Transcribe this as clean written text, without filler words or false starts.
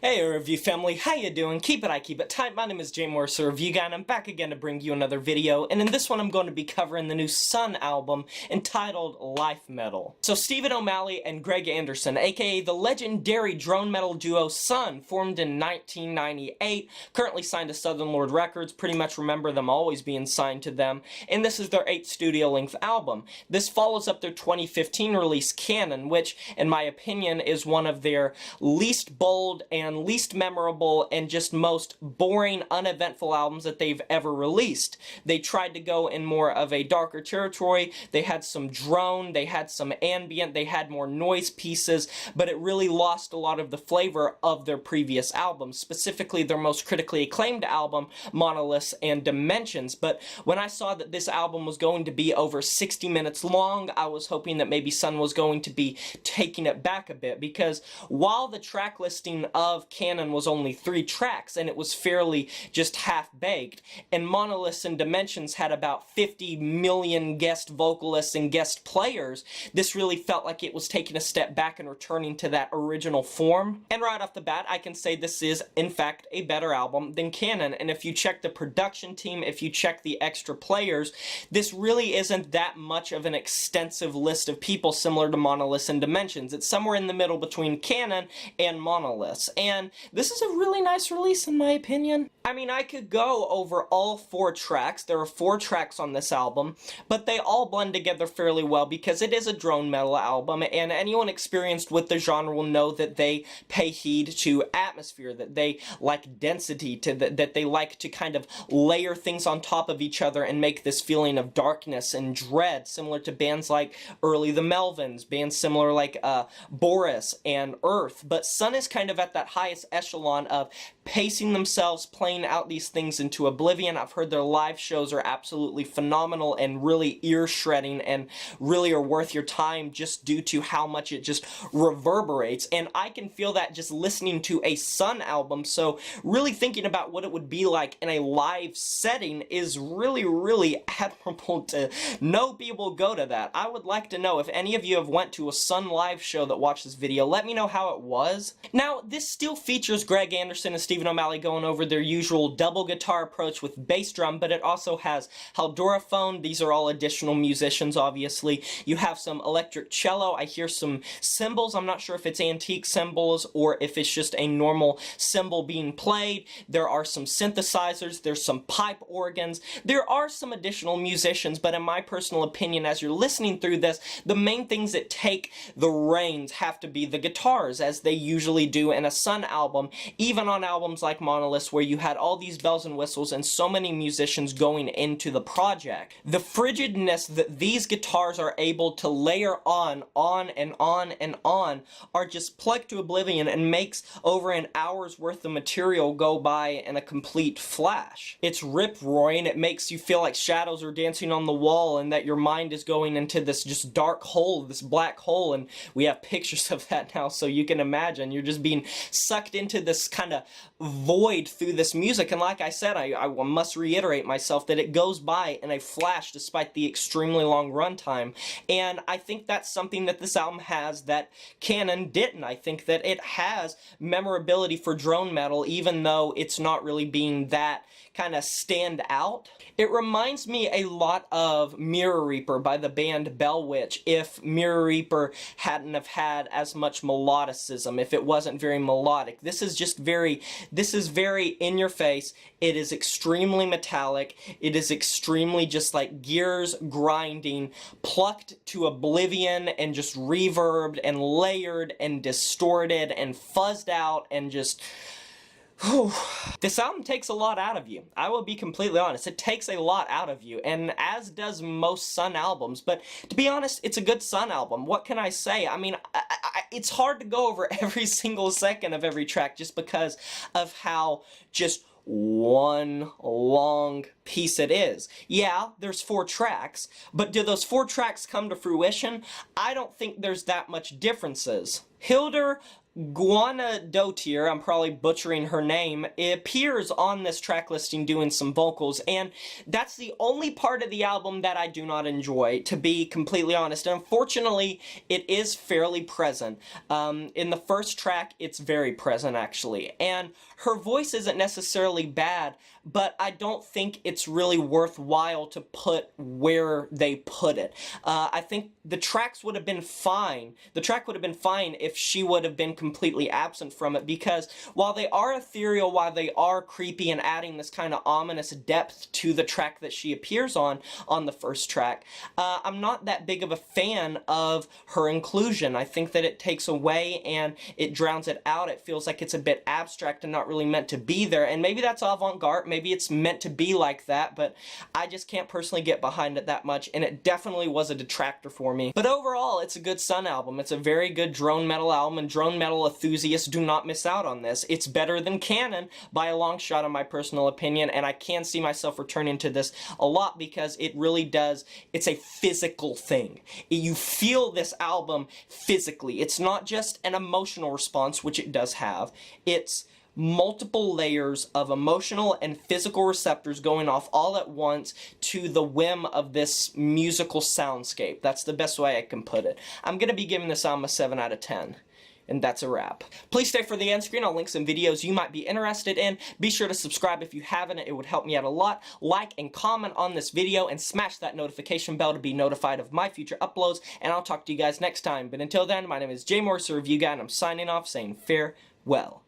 Hey review family, how you doing? Keep it tight. My name is Jay Morris, a review guy, and I'm back again to bring you another video. And in this one I'm going to be covering the new Sunn album entitled Life Metal. So Stephen O'Malley and Greg Anderson, aka the legendary drone metal duo Sunn, formed in 1998, currently signed to Southern Lord Records, pretty much remember them always being signed to them, and this is their 8th studio-length album. This follows up their 2015 release Kannon, which, in my opinion, is one of their least bold and least memorable and just most boring, uneventful albums that they've ever released. They tried to go in more of a darker territory. They had some drone, they had some ambient, they had more noise pieces, but it really lost a lot of the flavor of their previous albums, specifically their most critically acclaimed album, Monoliths and Dimensions. But when I saw that this album was going to be over 60 minutes long, I was hoping that maybe Sunn was going to be taking it back a bit, because while the track listing of Kannon was only 3 tracks and it was fairly just half-baked, and Monoliths and Dimensions had about 50 million guest vocalists and guest players, this really felt like it was taking a step back and returning to that original form. And right off the bat, I can say this is, in fact, a better album than Kannon, and if you check the production team, if you check the extra players, this really isn't that much of an extensive list of people similar to Monoliths and Dimensions. It's somewhere in the middle between Kannon and Monoliths, and this is a really nice release in my opinion. I mean, I could go over all 4 tracks. There are 4 tracks on this album, but they all blend together fairly well because it is a drone metal album, and anyone experienced with the genre will know that they pay heed to atmosphere, that they like density, that they like to kind of layer things on top of each other and make this feeling of darkness and dread, similar to bands like early the Melvins, bands similar like Boris and Earth. But Sunn is kind of at that highest echelon of pacing themselves, playing out these things into oblivion. I've heard their live shows are absolutely phenomenal and really ear-shredding and really are worth your time just due to how much it just reverberates, and I can feel that just listening to a Sunn album, so really thinking about what it would be like in a live setting is really admirable to know people go to that. I would like to know if any of you have went to a Sunn live show that watched this video. Let me know how it was. Now, this still features Greg Anderson and Stephen O'Malley going over their usual double guitar approach with bass drum, but it also has haldoraphone. These are all additional musicians, obviously. You have some electric cello. I hear some cymbals. I'm not sure if it's antique cymbals or if it's just a normal cymbal being played. There are some synthesizers. There's some pipe organs. There are some additional musicians, but in my personal opinion, as you're listening through this, the main things that take the reins have to be the guitars, as they usually do in a Sunn album, even on albums like Monoliths, where you had all these bells and whistles and so many musicians going into the project. The frigidness that these guitars are able to layer on and on are just plugged to oblivion and makes over an hour's worth of material go by in a complete flash. It's rip-roaring. It makes you feel like shadows are dancing on the wall and that your mind is going into this just dark hole, this black hole, and we have pictures of that now, so you can imagine you're just being sucked into this kind of void through this music. And like I said, I must reiterate myself that it goes by in a flash despite the extremely long runtime, and I think that's something that this album has that Kannon didn't. I think that it has memorability for drone metal, even though it's not really being that kind of stand out. It reminds me a lot of Mirror Reaper by the band Bell Witch, if Mirror Reaper hadn't have had as much melodicism, if it wasn't very melodic. This is very in your face. It is extremely metallic. It is extremely just like gears grinding, plucked to oblivion and just reverbed and layered and distorted and fuzzed out and just... Whew. This album takes a lot out of you. I will be completely honest. It takes a lot out of you, and as does most Sunn albums, but to be honest, it's a good Sunn album. What can I say? I mean, it's hard to go over every single second of every track just because of how just one long piece it is. Yeah, there's 4 tracks, but do those 4 tracks come to fruition? I don't think there's that much differences. Hildur Guanadotier, I'm probably butchering her name, appears on this track listing doing some vocals, and that's the only part of the album that I do not enjoy, to be completely honest. And unfortunately, it is fairly present. In the first track, it's very present, actually, and her voice isn't necessarily bad, but I don't think it's really worthwhile to put where they put it. I think the tracks would have been fine. The track would have been fine if she would have been completely absent from it, because while they are ethereal, while they are creepy and adding this kind of ominous depth to the track that she appears on the first track, I'm not that big of a fan of her inclusion. I think that it takes away and it drowns it out. It feels like it's a bit abstract and not really meant to be there, and maybe that's avant-garde, maybe it's meant to be like that, but I just can't personally get behind it that much, and it definitely was a detractor for me. But overall, it's a good Sunn album. It's a very good drone metal album, and drone metal enthusiasts do not miss out on this. It's better than Kannon by a long shot in my personal opinion, and I can see myself returning to this a lot because it really does, it's a physical thing. You feel this album physically. It's not just an emotional response, which it does have. It's multiple layers of emotional and physical receptors going off all at once to the whim of this musical soundscape. That's the best way I can put it. I'm going to be giving this album a 7 out of 10. And that's a wrap. Please stay for the end screen. I'll link some videos you might be interested in. Be sure to subscribe if you haven't. It would help me out a lot. Like and comment on this video and smash that notification bell to be notified of my future uploads. And I'll talk to you guys next time. But until then, my name is Jay Morris, the Review Guy, and I'm signing off saying farewell.